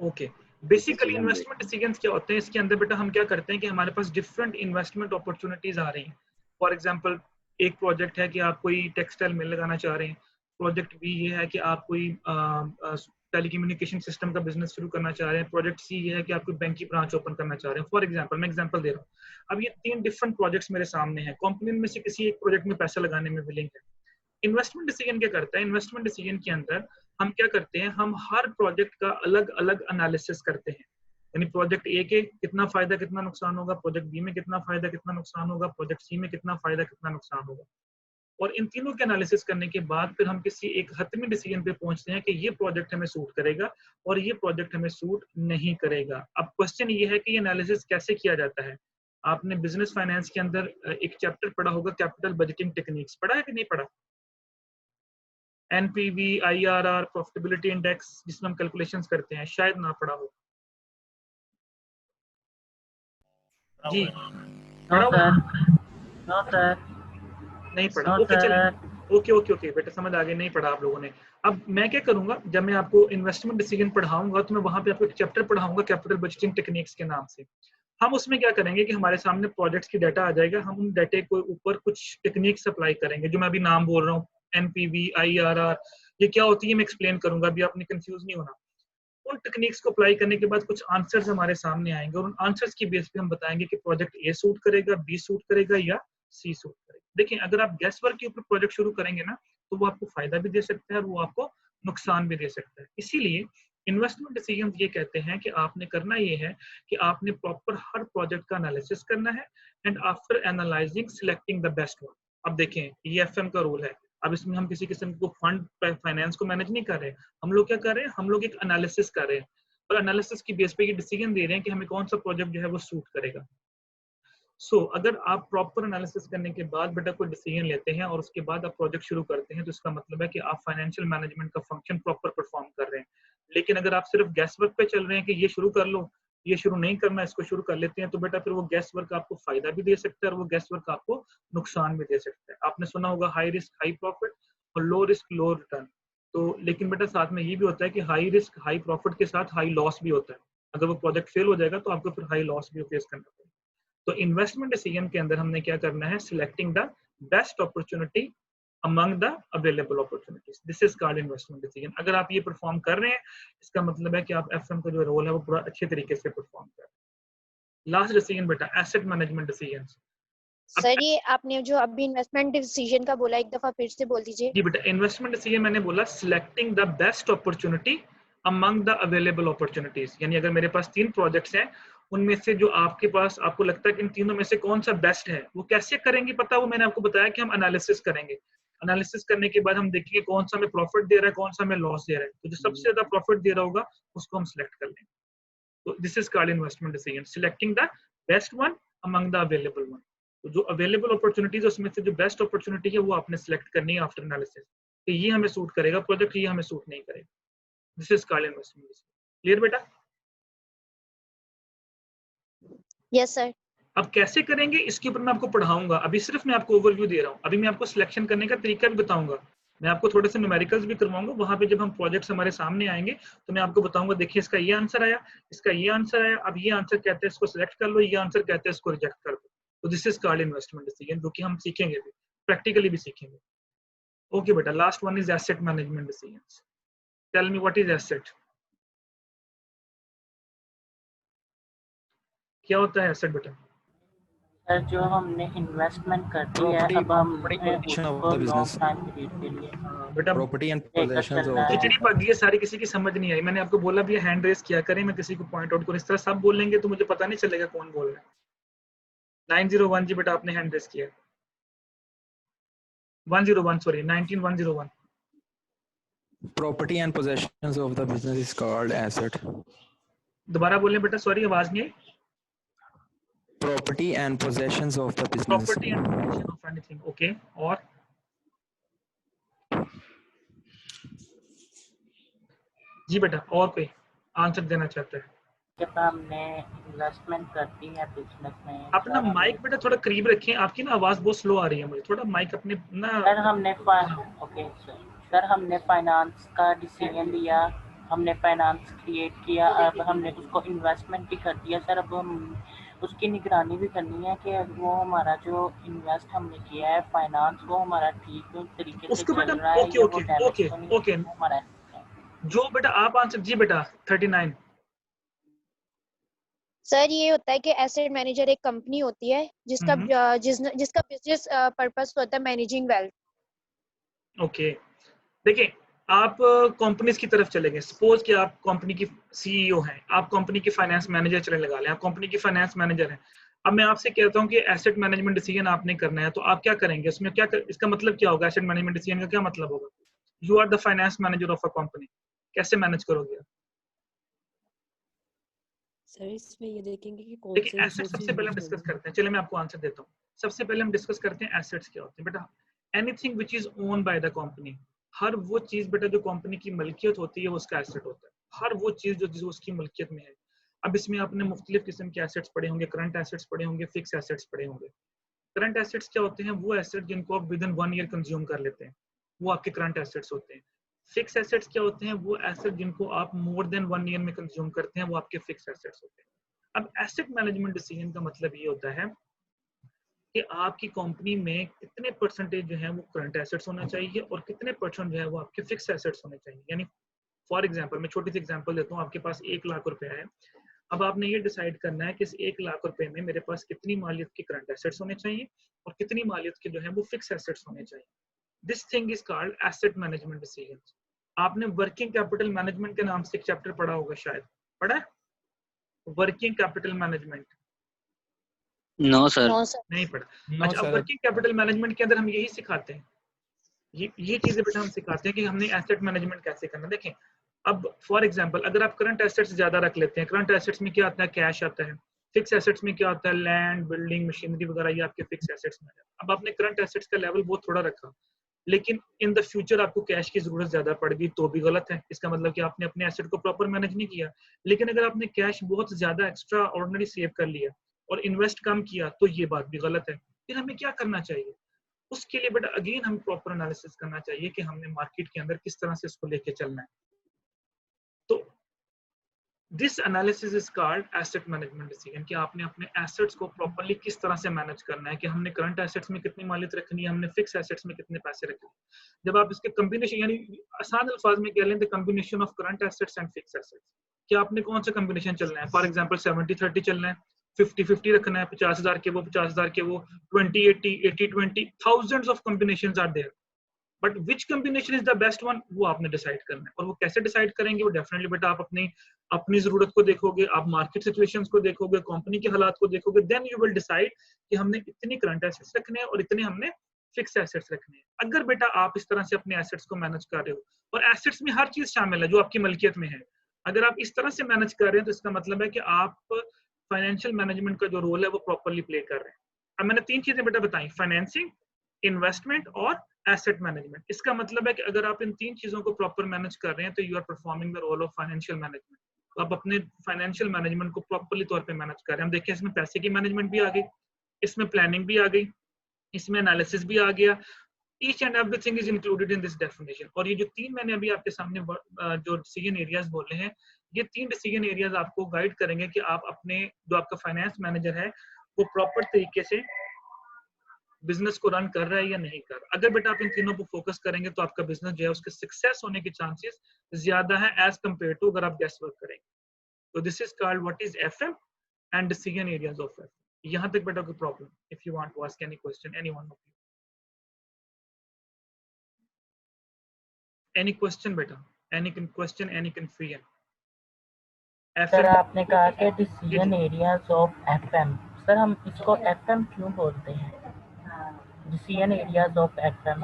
ओके, बेसिकली इन्वेस्टमेंट डिसीजंस क्या होते हैं, इसके अंदर बेटा हम क्या करते हैं कि हमारे पास डिफरेंट इन्वेस्टमेंट अपॉर्चुनिटीज आ रही हैं। फॉर एग्जांपल, एक प्रोजेक्ट है कि आप कोई टेक्सटाइल मिल लगाना चाह रहे हैं, प्रोजेक्ट बी ये है कि आप कोई टेलीकम्युनिकेशन सिस्टम का बिजनेस शुरू करना चाह रहे हैं, प्रोजेक्ट सी ये है कि आप कोई बैंक की ब्रांच ओपन करना चाह रहे हैं। फॉर एग्जांपल, मैं एग्जांपल दे रहा हूँ। अब ये 3 डिफरेंट प्रोजेक्ट्स मेरे सामने हैं, कंपनी में से किसी एक प्रोजेक्ट में पैसा लगाने में विलिंग है। इन्वेस्टमेंट डिसीजन क्या करता है? इन्वेस्टमेंट डिसीजन के अंदर हम क्या करते हैं, हम हर प्रोजेक्ट का अलग अलग एनालिसिस करते हैं। यानी प्रोजेक्ट ए के कितना फायदा कितना नुकसान होगा, प्रोजेक्ट बी में कितना फायदा कितना नुकसान होगा, प्रोजेक्ट सी में कितना फायदा कितना नुकसान होगा, और इन तीनों के एनालिसिस करने के बाद फिर हम किसी एक हतमी डिसीजन पे पहुंचते हैं कि ये प्रोजेक्ट हमें सूट करेगा और ये प्रोजेक्ट हमें सूट नहीं करेगा। अब क्वेश्चन ये है कि ये एनालिसिस कैसे किया जाता है। आपने बिजनेस फाइनेंस के अंदर एक चैप्टर पढ़ा होगा, कैपिटल बजटिंग टेक्निक्स, पढ़ा है कि नहीं पढ़ा? एनपीवी, आईआरआर, प्रॉफिटेबिलिटी इंडेक्स, जिसमें हम कैलकुलेशंस करते हैं, शायद ना पढ़ा हो। जी नहीं पढ़ा। ओके चलिए, ओके बेटा समझ आ गई, नहीं पढ़ा आप लोगों ने। अब मैं क्या करूंगा, जब मैं आपको इन्वेस्टमेंट डिसीजन पढ़ाऊंगा तो मैं वहां पे आपको एक चैप्टर पढ़ाऊंगा कैपिटल बजटिंग टेक्निक्स के नाम से। हम उसमें क्या करेंगे कि हमारे सामने प्रोजेक्ट्स की डाटा आ जाएगा, हम उन डाटे को ऊपर कुछ टेक्निक्स अप्लाई करेंगे, जो मैं अभी नाम बोल रहा हूँ, एनपीवी, आईआरआर, ये क्या होती है मैं एक्सप्लेन करूंगा, अभी आपने कंफ्यूज नहीं होना। उन टेक्निक्स को अप्लाई करने के बाद कुछ आंसर्स हमारे सामने आएंगे, और उन आंसर्स की बेस पे हम बताएंगे कि प्रोजेक्ट ए सूट करेगा, बी सूट करेगा या सी सूट करेगा। देखिए, अगर आप गैस वर्क के ऊपर प्रोजेक्ट शुरू करेंगे ना, तो वो आपको फायदा भी दे सकता है और वो आपको नुकसान भी दे सकता है। इसीलिए इन्वेस्टमेंट डिसीजन ये कहते हैं कि आपने करना ये है कि आपने प्रॉपर हर प्रोजेक्ट का एनालिसिस करना है, and after analysing selecting the best one. अब देखें, ये एफएम का रूल है। अब इसमें हम किसी किस्म को फंड फाइनेंस को मैनेज नहीं कर रहे, हम लोग क्या कर रहे हैं, हम लोग एक एनालिसिस कर रहे हैं, और एनालिसिस की बेस पे ये डिसीजन दे रहे हैं कि हमें कौन सा प्रोजेक्ट जो है वो सूट करेगा। अगर आप प्रॉपर एनालिसिस करने के बाद बेटा कोई डिसीजन लेते हैं और उसके बाद आप प्रोजेक्ट शुरू करते हैं, तो इसका मतलब है कि आप फाइनेंशियल मैनेजमेंट का फंक्शन प्रॉपर परफॉर्म कर रहे हैं। लेकिन अगर आप सिर्फ गैस वर्क पे चल रहे हैं कि ये शुरू कर लो, ये शुरू नहीं करना, इसको शुरू कर लेते हैं, तो बेटा फिर वो गैस वर्क आपको फायदा भी दे सकता है और वो गैस वर्क आपको नुकसान भी दे सकता है। आपने सुना होगा हाई रिस्क हाई प्रॉफिट और लो रिस्क लो रिटर्न। तो लेकिन बेटा साथ में ये भी होता है कि हाई रिस्क हाई प्रॉफिट के साथ हाई लॉस भी होता है। अगर वो प्रोजेक्ट फेल हो जाएगा तो आपको फिर हाई लॉस भी फेस करना पड़ेगा। तो इन्वेस्टमेंट डिसीजन के अंदर हमने क्या करना है, selecting the best opportunity among the available opportunities. This is called investment decision. अगर आप ये परफॉर्म कर रहे हैं, इसका मतलब है कि आप एफएम का जो रोल है वो पूरा अच्छे तरीके से परफॉर्म कर रहे हैं। लास्ट डिसीजन बेटा, एसेट मैनेजमेंट डिसीजंस। सर ये आपने जो अभी इन्वेस्टमेंट डिसीजन का बोला, एक दफा फिर से बोल दीजिए। जी बेटा, इन्वेस्टमेंट डिसीजन मैंने बोला selecting the best opportunity among the available opportunities, यानी अगर मेरे पास 3 प्रोजेक्ट्स हैं, उनमें से जो आपके पास आपको लगता है कि इन तीनों में से कौन सा बेस्ट है, वो कैसे करेंगे पता, वो मैंने आपको बताया कि हम एनालिसिस करेंगे। एनालिसिस करने के बाद हम देखेंगे कौन सा हमें प्रॉफिट दे रहा है, कौन सा हमें लॉस दे रहा है, तो जो सबसे ज्यादा प्रॉफिट दे रहा होगा उसको हम सिलेक्ट कर लेंगे। तो this is called investment decision, selecting the best one among the available one. तो जो अवेलेबल अपॉर्चुनिटीज उसमें से जो बेस्ट अपॉर्चुनिटी है वो आपने सिलेक्ट करनी है आफ्टर एनालिसिस, कि ये हमें सूट करेगा प्रोजेक्ट, ये हमें सूट नहीं करेगा। This is called investment decision. Clear बेटा? Yes sir. अब कैसे करेंगे इसके ऊपर मैं आपको पढ़ाऊंगा, अभी सिर्फ मैं आपको ओवरव्यू दे रहा हूँ। अभी मैं आपको सिलेक्शन करने का तरीका भी बताऊंगा, मैं आपको थोड़े से न्यूमेरिकल्स भी करवाऊंगा। वहां पे जब हम प्रोजेक्ट्स हमारे सामने आएंगे तो मैं आपको बताऊंगा, देखिए इसका ये आंसर आया, इसका ये आंसर आया, अब ये आंसर कहते हैं इसको सिलेक्ट कर लो, ये आंसर कहते हैं इसको रिजेक्ट कर दो। तो this is called investment decision, जो कि हम सीखेंगे भी, प्रैक्टिकली भी सीखेंगे। ओके बेटा, last one is asset management decisions. Tell me what is asset? क्या होता है एसेट बेटा? सर जो हमने इन्वेस्टमेंट कर दी है, अब हम उसको लॉन्ग टाइम पीरियड के लिए बेटा property and possessions of the कितनी बात, ये सारी किसी की समझ नहीं आई। मैंने आपको बोला भी हैंड रेस किया करें, मैं किसी को पॉइंट आउट करूं, इस तरह सब बोलेंगे तो मुझे पता नहीं चलेगा कौन बोल रहा है। 901 जी बेटा, आपने हैंड रेस किया। 101 sorry 19101। Property and possessions of the business is called asset. दोबारा बोलें बेटा, सॉरी आवाज नहीं आई। Property and possessions of the business. Property and possession of anything, okay. और जी बेटा, और कोई आंसर देना चाहता है? जब हमने इन्वेस्टमेंट कर दी है बिजनेस में। अपना माइक बेटा थोड़ा करीब रखें, आपकी ना आवाज बहुत स्लो आ रही है मुझे, थोड़ा माइक अपने ना। सर हमने ओके सर हमने फाइनेंस का डिसीजन लिया, हमने फाइनेंस क्रिएट किया, अब हमने उसको इन्वेस्टमेंट भी कर दिया सर। अब हम उसकी निगरानी भी करनी है कि वो हमारा जो इन्वेस्ट हमने किया है फाइनेंस, वो हमारा ठीक तरीके से चल रहा है या वो डैमेज तो नहीं ओके हमारा। जो बेटा आप आंसर जी बेटा 39। सर ये होता है कि एसेट मैनेजर एक कंपनी होती है जिसका जिसका बिजनेस पर्पस होता है मैनेजिंग वेल्थ। ओके, देखिए आप कंपनीज की तरफ चले गए। सपोज कि आप कंपनी की सीईओ हैं, आप कंपनी की फाइनेंस मैनेजर चलने लगा लें, आप कंपनी की फाइनेंस मैनेजर हैं। अब मैं आपसे कहता हूं कि एसेट मैनेजमेंट डिसीजन आपने करना है, तो आप क्या करेंगे इसमें? इसका मतलब क्या होगा? एसेट मैनेजमेंट डिसीजन का क्या मतलब होगा? You are the finance manager of a company, कैसे मैनेज करोगे? सर इसमें ये देखेंगे कि कौन देखिए से एसेट सबसे पहले हम डिस्कस करते हैं। चलिए मैं आपको आंसर देता हूँ। सबसे पहले हम डिस्कस करते हैं एसेट्स क्या होते हैं। बेटा anything which is own by the company, हर वो चीज बेटा जो कंपनी की मलकियत होती है वो उसका एसेट होता है। हर वो चीज जो उसकी मलकियत में है। अब इसमें आपने मुख्तलिफ किस्म के एसेट्स पढ़े होंगे, करंट एसेट्स पढ़े होंगे, फिक्स एसेट्स पढ़े होंगे। करंट एसेट्स क्या होते हैं? वो एसेट जिनको आप विद इन 1 ईयर कंज्यूम कर लेते हैं, वो आपके करंट एसेट्स होते हैं। फिक्स एसेट्स क्या होते हैं? वो एसेट जिनको आप मोर देन 1 ईयर में कंज्यूम करते हैं, वो आपके फिक्स एसेट्स होते हैं। अब एसेट मैनेजमेंट डिसीजन का मतलब ये होता है कि आपकी कंपनी में कितने परसेंटेज जो है वो करंट एसेट्स होना चाहिए और कितने परसेंट जो है वो आपके फिक्स एसेट्स होने चाहिए। यानी फॉर एग्जांपल, मैं छोटी सी एग्जांपल देता हूँ। आपके पास 1 लाख रुपया है, अब आपने ये डिसाइड करना है कि इस 1 लाख रुपए में मेरे पास कितनी मालियत के करंट एसेट्स होने चाहिए और कितनी मालियत के जो है वो फिक्स एसेट्स होने चाहिए। This thing is called asset management decision. आपने वर्किंग कैपिटल मैनेजमेंट के नाम से एक चैप्टर पढ़ा होगा, शायद पढ़ा है? Working capital management? No sir नहीं पढ़ा। अच्छा, अब वर्किंग कैपिटल मैनेजमेंट के अंदर हम यही सिखाते हैं, ये चीजें बेटा हम सिखाते हैं कि हमने एसेट मैनेजमेंट कैसे करना। देखें, अब फॉर एग्जांपल अगर आप करंट एसेट्स ज्यादा रख लेते हैं, करंट एसेट्स में क्या आता है? कैश आता है। फिक्स एसेट्स में क्या आता है? लैंड, बिल्डिंग, मशीनरी वगैरह, ये आपके फिक्स एसेट्स में। अब आपने करंट एसेट्स का लेवल बहुत थोड़ा रखा, लेकिन इन द फ्यूचर आपको कैश की जरूरत ज्यादा पड़ गई तो भी गलत है। इसका मतलब कि आपने अपने एसेट को प्रॉपर मैनेज नहीं किया। लेकिन अगर आपने कैश बहुत ज्यादा एक्स्ट्रा ऑर्डिनरी सेव कर लिया और इन्वेस्ट कम किया तो ये बात भी गलत है। फिर हमें क्या करना चाहिए? उसके लिए बेटा अगेन हमें प्रॉपर एनालिसिस करना चाहिए कि हमने मार्केट के अंदर किस तरह से इसको लेके चलना है। तो this analysis is called asset management decision, कि आपने अपने एसेट्स को प्रॉपर्ली किस तरह से मैनेज करना है, कि हमने करंट एसेट्स में कितनी मालियत रखनी है, हमने फिक्स एसेट्स में कितने पैसे रखने हैं। जब आप इसके कम्बिनेशन, यानी आसान अल्फाज में कह लें, the combination of current assets and fix assets, कि आपने कौन सा कम्बिनेशन चलना है। फॉर एग्जांपल 70-30 चलना है, 50-50 रखना है, 50,000 के वो 50,000 के वो, 20-80, 80-20, thousands of combinations are there, but which combination is the best one, वो आपने डिसाइड करना है। और वो कैसे डिसाइड करेंगे, वो डेफिनेटली बेटा आप अपनी जरूरत को देखोगे, आप मार्केट सिचुएशंस को देखोगे, कंपनी के हालात को देखोगे, देन यू विल डिसाइड कि हमने इतनी करंट एसेट्स रखने हैं और इतने हमने फिक्स एसेट्स रखने हैं। अगर बेटा आप इस तरह से अपने एसेट्स को मैनेज कर रहे हो, और एसेट्स में हर चीज शामिल है जो आपकी मलकियत में है, अगर आप इस तरह से मैनेज कर रहे हैं तो इसका मतलब है कि आप फाइनेंशियल मैनेजमेंट का जो रोल है वो प्रॉपर्ली प्ले कर रहे हैं। अब मैंने 3 चीजें बेटा बताई, फाइनेंसिंग, इन्वेस्टमेंट और एसेट मैनेजमेंट। इसका मतलब है कि अगर आप इन 3 चीजों को प्रॉपर मैनेज कर रहे हैं तो you are performing the role of financial management. तो आप अपने फाइनेंशियल मैनेजमेंट को प्रॉपर्ली तौर पे मैनेज कर रहे हैं। हम देखिए इसमें पैसे की मैनेजमेंट भी आ गई, इसमें प्लानिंग भी आ गई, इसमें एनालिसिस भी आ गया। Each and everything is included in this definition. और ये जो 3 मैंने अभी आपके सामने जो डिसीजन एरियाज बोले हैं, ये 3 डिसीजन एरियाज आपको गाइड करेंगे कि आप अपने जो आपका फाइनेंस मैनेजर है वो प्रॉपर तरीके से बिजनेस को रन कर रहा है या नहीं कर रहा। अगर बेटा आप इन तीनों पर फोकस करेंगे तो आपका बिजनेस जो है उसके सक्सेस होने के चांसेस ज्यादा है एज कंपेयर टू अगर आप गेस वर्क करेंगे। तो this is called what is FM and decision areas of FM. यहां तक बेटा कोई problem? If you want to ask any question, anyone of you, any question बेटा, any question, any confusion? Sir आपने कहा कि decision areas of FM, sir हम इसको एफएम क्यों बोलते हैं? डिसीजन एरियाज ऑफ एफएम,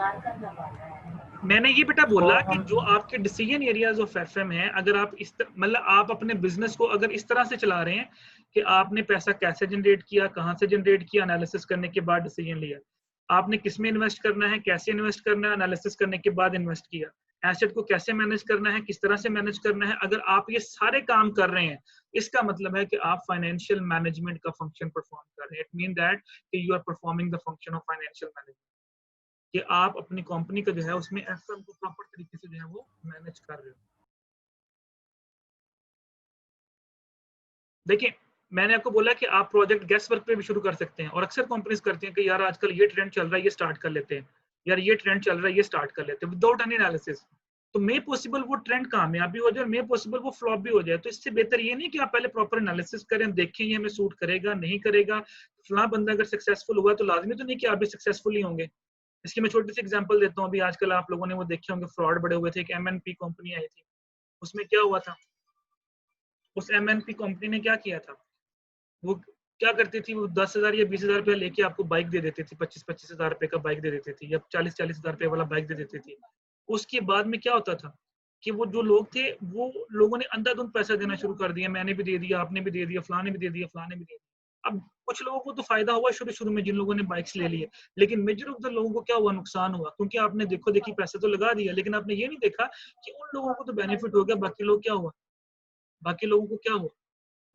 मैंने ये बेटा बोला कि जो आपके डिसीजन एरियाज ऑफ एफएम है, अगर आप इस मतलब आप अपने बिजनेस को अगर इस तरह से चला रहे हैं कि आपने पैसा कैसे जनरेट किया, कहां से जनरेट किया, एनालिसिस करने के बाद डिसीजन लिया, आपने किस में इन्वेस्ट करना है, कैसे इन्वेस्ट करना है, एनालिसिस करने के बाद इन्वेस्ट किया, एसेट को कैसे मैनेज करना है, किस तरह से मैनेज करना है, अगर आप ये सारे काम कर रहे हैं, इसका मतलब है कि आप फाइनेंशियल मैनेजमेंट का फंक्शन परफॉर्म कर रहे हैं। इट मीन दैट कि you are performing the function of financial management, कि आप अपनी कंपनी का जो है उसमें एफएम को प्रॉपर तरीके से जो है वो मैनेज कर रहे हो। देखिए मैंने आपको बोला कि आप प्रोजेक्ट गेस वर्क पे भी शुरू कर सकते हैं, और अक्सर कंपनीज करती हैं कि यार आजकल ये ट्रेंड चल रहा है, ये स्टार्ट कर लेते हैं, यार ये ट्रेंड चल रहा है, ये स्टार्ट कर लेते हैं विदाउट एनी एनालिसिस। तो मे पॉसिबल वो ट्रेंड कामयाब भी हो जाए और मे पॉसिबल वो फ्लॉप भी हो जाए। तो इससे बेहतर ये नहीं कि आप पहले प्रॉपर एनालिसिस करें, देखें ये हमें सूट करेगा नहीं करेगा। फलां बंदा अगर सक्सेसफुल हुआ तो लाजमी तो नहीं कि आप भी सक्सेसफुल ही होंगे। इसकी मैं छोटी सी एग्जांपल देता हूँ। अभी आजकल आप लोगों ने वो देखे होंगे फ्रॉड बड़े हुए थे, एक MNP कंपनी आई थी। उसमें क्या हुआ था, उस MNP कंपनी ने क्या किया था, वो क्या करती थी, वो 10,000 या 20,000 रुपया लेके आपको बाइक दे देती थी, 25-25 हजार रुपए का बाइक दे देती थी, या 40-40 हजार रुपए वाला बाइक दे देती थी। उसके बाद में क्या होता था कि वो जो लोग थे वो लोगों ने अंधाधुंध पैसा देना शुरू कर दिया, मैंने भी दे दिया, आपने भी दे दिया, फलाने भी दे दिया, फलाने भी दे दिया। अब कुछ लोगों को तो फायदा हुआ शुरू शुरू में, जिन लोगों ने बाइक्स ले लिए, लेकिन मेजर ऑफ द लोगों को क्या हुआ, नुकसान हुआ, क्योंकि आपने देखो देखी पैसा तो लगा दिया, लेकिन आपने ये नहीं देखा कि उन लोगों को तो बेनिफिट हो गया, बाकी लोग क्या हुआ, बाकी लोगों को क्या हुआ,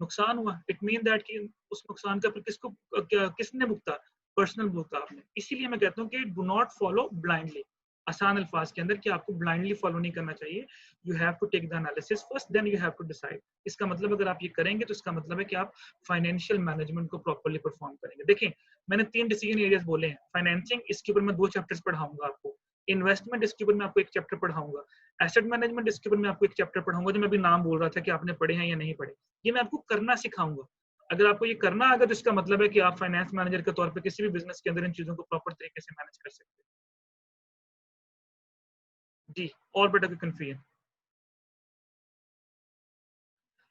नुकसान हुआ। इट मीन दैट कि उस नुकसान का किसको किसने भुगता, पर्सनल भुगता आपने। इसीलिए मैं कहता हूँ कि डू नॉट फॉलो ब्लाइंडली, आसान अल्फाज के अंदर कि आपको ब्लाइंडली फॉलो नहीं करना चाहिए। You have to take the analysis first, then you have to decide. इसका मतलब अगर आप ये करेंगे तो इसका मतलब है कि आप फाइनेंशियल मैनेजमेंट को प्रॉपर्ली परफॉर्म करेंगे। देखें मैंने 3 डिसीजन एरियाज बोले हैं। फाइनेंसिंग, इसके ऊपर मैं 2 चैप्टर्स पढ़ाऊंगा आपको। इन्वेस्टमेंट, इसके ऊपर मैं आपको 1 चैप्टर पढ़ाऊंगा। एसेट मैनेजमेंट, इसके ऊपर मैं आपको 1 चैप्टर पढ़ाऊंगा, जो मैं अभी नाम बोल रहा था कि आपने पढ़े हैं या नहीं पढ़े। ये मैं आपको करना सिखाऊंगा। अगर आपको ये करना आएगा तो इसका मतलब है कि आप फाइनेंस मैनेजर के तौर पे किसी भी बिजनेस के अंदर इन चीजों को प्रॉपर तरीके से मैनेज कर सकते हैं। जी, और बेटा कोई कंफ्यूजन?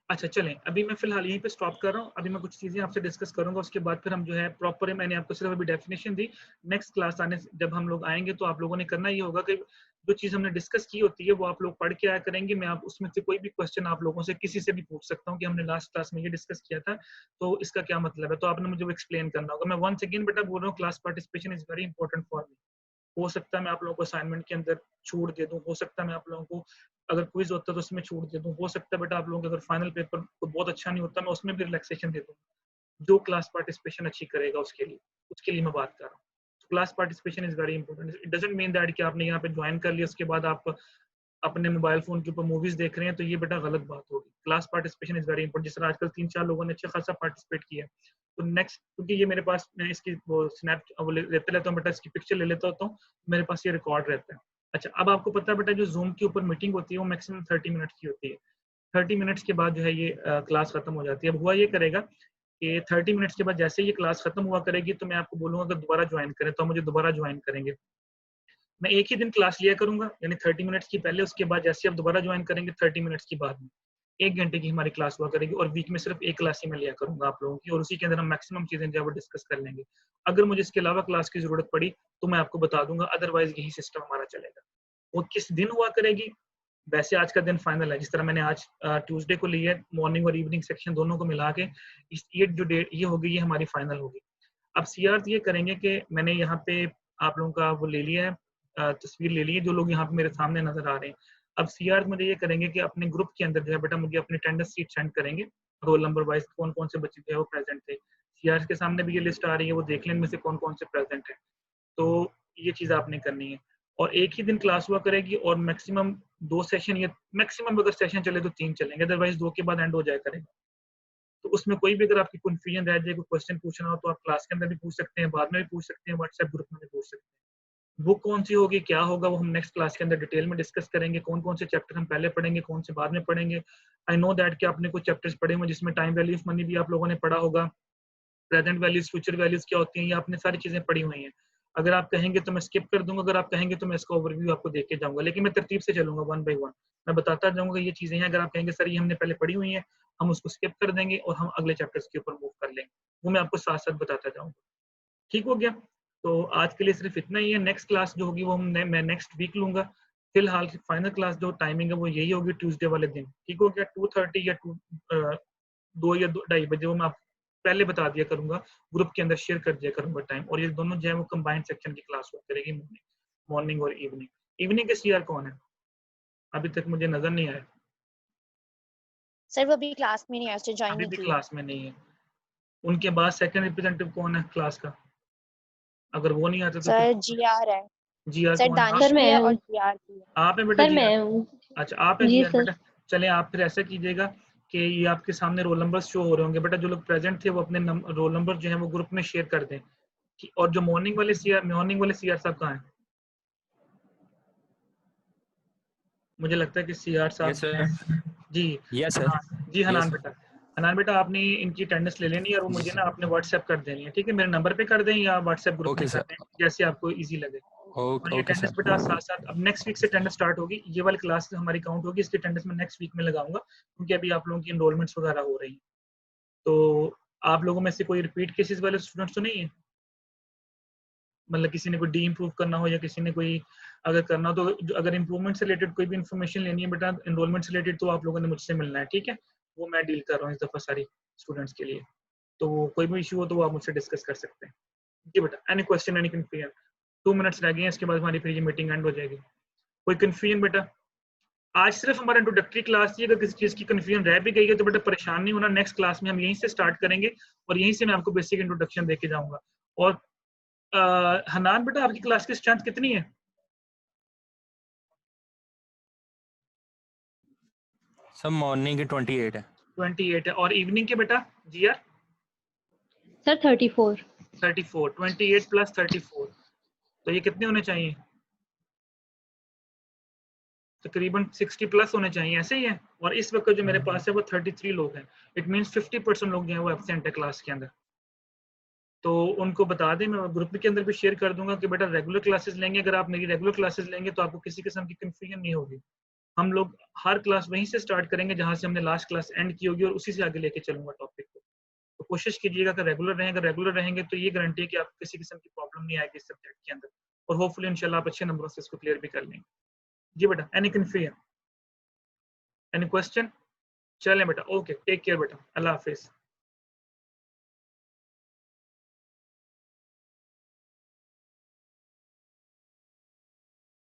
अच्छा चलें, अभी मैं फिलहाल यहीं पे स्टॉप कर रहा हूँ। अभी मैं कुछ चीजें आपसे डिस्कस करूंगा, उसके बाद फिर हम जो है प्रॉपर, मैंने आपको सिर्फ अभी डेफिनेशन दी। नेक्स्ट क्लास आने जब हम लोग आएंगे तो आप लोगों ने करना ये होगा कि जो चीज हमने डिस्कस की होती है वो आप लोग पढ़ के आया करेंगे। मैं आप उसमें से कोई भी क्वेश्चन आप लोगों से किसी से भी पूछ सकता हूँ कि हमने लास्ट क्लास में ये डिस्कस किया था तो इसका क्या मतलब है, तो आपने मुझे वो एक्सप्लेन करना होगा। मैं वंस अगेन बेटा बोल रहा हूँ, class participation is very important for me. हो सकता है मैं आप लोगों को असाइनमेंट के अंदर छूट दे दूं, हो सकता है मैं आप लोगों को अगर क्विज होता है तो उसमें छूट दे दूं, हो सकता है बेटा आप लोगों का अगर फाइनल पेपर तो बहुत अच्छा नहीं होता मैं उसमें भी रिलैक्सेशन दे दूं। जो क्लास पार्टिसिपेशन अच्छी करेगा उसके लिए मैं बात कर रहा हूँ। Class participation is very important. It doesn't mean that कि आपने यहाँ पे ज्वाइन कर लिया उसके बाद आप अपने मोबाइल फोन के ऊपर मूवीज देख रहे हैं तो ये बेटा गलत बात होगी। Class participation is very important. जिस तरह आजकल 3-4 लोगों ने अच्छा खासा पार्टिसिपेट किया, तो नेक्स्ट, क्योंकि ये मेरे पास, मैं इसकी वो स्नैप लेते रहता हूँ बेटा, इसकी पिक्चर ले लेता होता हूँ, मेरे पास ये रिकॉर्ड रहता है। अच्छा, अब आपको पता है बेटा जो जूम के ऊपर मीटिंग होती है वो मैक्सिमम 30 मिनट्स की होती है। 30 मिनट्स के बाद जो है ये क्लास खत्म हो जाती है। अब हुआ ये करेगा कि 30 मिनट्स के बाद जैसे ये क्लास खत्म हुआ करेगी तो मैं आपको बोलूंगा कि दोबारा ज्वाइन करें, तो मुझे दोबारा ज्वाइन करेंगे। मैं एक ही दिन क्लास लिया करूंगा, यानी 30 मिनट्स की पहले, उसके बाद जैसे आप दोबारा ज्वाइन करेंगे 30 मिनट्स की बाद में 1 घंटे की हमारी क्लास हुआ करेगी, और वीक में सिर्फ एक क्लास ही मैं लिया करूंगा आप लोगों की, और उसी के अंदर हम मैक्सिमम चीजें जो है वो डिस्कस कर लेंगे। अगर मुझे इसके अलावा क्लास की जरूरत पड़ी तो मैं आपको बता दूंगा, अदरवाइज यही सिस्टम हमारा चलेगा। वो किस दिन हुआ करेगी, वैसे आज का दिन फाइनल है, जिस तरह मैंने आज ट्यूसडे को ली है, मॉर्निंग और इवनिंग सेक्शन दोनों को मिला के ये जो डेट ये होगी ये हमारी फाइनल होगी। अब सीआर ये करेंगे कि मैंने यहाँ पे आप लोगों का वो ले लिया है, तस्वीर ले ली है, जो लोग यहाँ पे मेरे सामने नजर आ रहे हैं। अब सीआर मुझे ये करेंगे कि अपने ग्रुप के अंदर जो है बेटा मुझे अपनी अटेंडेंस शीट सेंड करेंगे, रोल नंबर वाइज कौन कौन से बच्चे जो है वो प्रेजेंट थे। सीआर के सामने भी ये लिस्ट आ रही है, वो देख लें इनमें से कौन कौन से प्रेजेंट है। तो ये चीज आपने करनी है, और एक ही दिन क्लास हुआ करेगी, और मैक्सिमम 2 सेशन, या मैक्सिमम अगर सेशन चले तो 3 चलेंगे, अदरवाइज 2 के बाद एंड हो जाया करेगा। तो उसमें कोई भी अगर आपकी कंफ्यूजन रह जाए, कोई क्वेश्चन पूछना हो तो आप क्लास के अंदर भी पूछ सकते हैं, बाद में भी पूछ सकते हैं, व्हाट्सएप ग्रुप में भी पूछ सकते हैं। बुक कौन सी होगी, क्या होगा, वो हम नेक्स्ट क्लास के अंदर डिटेल में डिस्कस करेंगे। कौन कौन से चैप्टर हम पहले पढ़ेंगे, कौन से बाद में पढ़ेंगे। आई नो दैट कि आपने कुछ चैप्टर्स पढ़े हुए जिसमें टाइम वैल्यू ऑफ मनी भी आप लोगों ने पढ़ा होगा, प्रेजेंट वैल्यूज, फ्यूचर वैल्यूज क्या होती हैं, ये आपने सारी चीजें पढ़ी हुई हैं। अगर आप कहेंगे तो मैं स्किप कर दूंगा, अगर आप कहेंगे तो मैं इसका ओवरव्यू आपको देख के जाऊंगा, लेकिन मैं तरतीब से चलूंगा 1 बाय 1, मैं बताता जाऊंगा ये चीजें हैं। अगर आप कहेंगे सर ये हमने पहले पढ़ी हुई हैं, हम उसको स्किप कर देंगे और हम अगले चैप्टर्स के ऊपर मूव कर लेंगे, वो मैं आपको साथ साथ बताता जाऊंगा। ठीक हो गया? तो आज के लिए सिर्फ इतना ही है। नेक्स्ट क्लास जो होगी वो मैं नेक्स्ट वीक लूंगा। फिलहाल फाइनल क्लास जो टाइमिंग है वो यही होगी ट्यूसडे वाले दिन। ठीक हो गया? 2:30 या 2 या 2:30 बजे, वो मैं आपको पहले बता दिया करूंगा, ग्रुप के अंदर शेयर कर दिया करूंगा टाइम। और ये दोनों जो है वो कंबाइंड सेक्शन की क्लास हुआ करेगी, मॉर्निंग और इवनिंग। इवनिंग के सीआर कौन है? अभी तक मुझे नजर नहीं आया सर। वो भी क्लास में नहीं आया, उसने ज्वाइन अभी नहीं भी किया। क्लास में नहीं है। उनके बाद सेकंड रिप्रेजेंटेटिव कौन है क्लास का? अगर वो नहीं आता तो सर जीआर है। जीआर सर कौन है? दानिश भी है और जीआर भी है। आप है बेटा सर जीआर? मैं हूँ। अच्छा आप है जी जीआर सर। बेटा। चले आप फिर ऐसा कीजिएगा कि ये आपके सामने रोल नंबर शो हो रहे होंगे बेटा, जो लोग प्रेजेंट थे वो अपने रोल नंबर जो है वो ग्रुप में शेयर कर दें। और जो मॉर्निंग वाले सीआर साहब कहाँ हैं? मुझे लगता है कि सीआर साहब जी यस सर। जी हनान बेटा आपने इनकी अटेंडेंस ले लेनी है और वो मुझे ना आपने व्हाट्सएप कर देनी है। ठीक है? मेरे नंबर पे कर दें या व्हाट्सएप ग्रुप में कर दें, जैसे आपको इजी लगे। और ये अटेंडेंस बेटा साथ साथ अब नेक्स्ट वीक से अटेंडेंस स्टार्ट होगी। ये वाली क्लास हमारी काउंट होगी, इसकी अटेंडेंस मैं नेक्स्ट वीक में लगाऊंगा, क्योंकि अभी आप लोगों की एनरोलमेंट्स वगैरह हो रही हैं। तो आप लोगों में से कोई रिपीट केसेस वाले स्टूडेंट्स तो नहीं है? मतलब किसी ने कोई डी इम्प्रूव करना हो या किसी ने कोई अगर करना हो, तो अगर इम्प्रूवमेंट से रिलेटेड कोई भी इन्फॉर्मेशन लेनी है बेटा एनरोलमेंट से रिलेटेड, तो आप लोगों ने मुझसे मिलना है। ठीक है? वो मैं डील कर रहा हूँ इस दफा सारी स्टूडेंट्स के लिए। तो कोई भी इशू हो तो वो आप मुझसे डिस्कस कर सकते हैं। जी बेटा, any question, any confusion? 2 minutes रह गए हैं, इसके बाद हमारी फिर ये मीटिंग एंड हो जाएगी। कोई कंफ्यूजन बेटा? आज सिर्फ हमारा इंट्रोडक्टरी क्लास थी। अगर किसी चीज की कंफ्यूजन रह भी गई है तो बेटा परेशान नहीं होना, नेक्स्ट क्लास में हम यहीं से स्टार्ट करेंगे और यहीं से मैं आपको बेसिक इंट्रोडक्शन देके जाऊंगा। और हनान बेटा आपकी क्लास की स्ट्रेंथ कितनी है? सब मॉर्निंग के 28 है। 28 है। और इवनिंग के बेटा जीआर? सर 34। 34। 28 प्लस 34, तो ये कितने होने चाहिए? तकरीबन 60 प्लस होने चाहिए, ऐसे ही है। और इस वक्त जो मेरे पास है वो 33 लोग हैं। इट मींस 50% लोग जो हैं वो एब्सेंट है क्लास के अंदर। तो उनको बता दें, मैं ग्रुप के अंदर भी शेयर कर दूंगा कि बेटा रेगुलर क्लासेस लेंगे। अगर आप मेरी रेगुलर क्लासेस लेंगे तो आपको किसी किस्म की कंफ्यूजन नहीं होगी। हम लोग हर क्लास वहीं से स्टार्ट करेंगे जहां से हमने लास्ट क्लास एंड की होगी, और उसी से आगे लेके चलूंगा टॉपिक को। तो कोशिश कीजिएगा कि रेगुलर रहें। अगर रेगुलर रहेंगे तो ये गारंटी है कि आपको किसी किस्म की प्रॉब्लम नहीं आएगी इस सब्जेक्ट के अंदर, और होपफुली इंशाल्लाह आप अच्छे नंबरों से इसको क्लियर भी कर लेंगे। जी बेटा, एनी कंफ्यूजन, एनी क्वेश्चन? चलें बेटा, ओके, टेक केयर बेटा, अल्लाह हाफिज।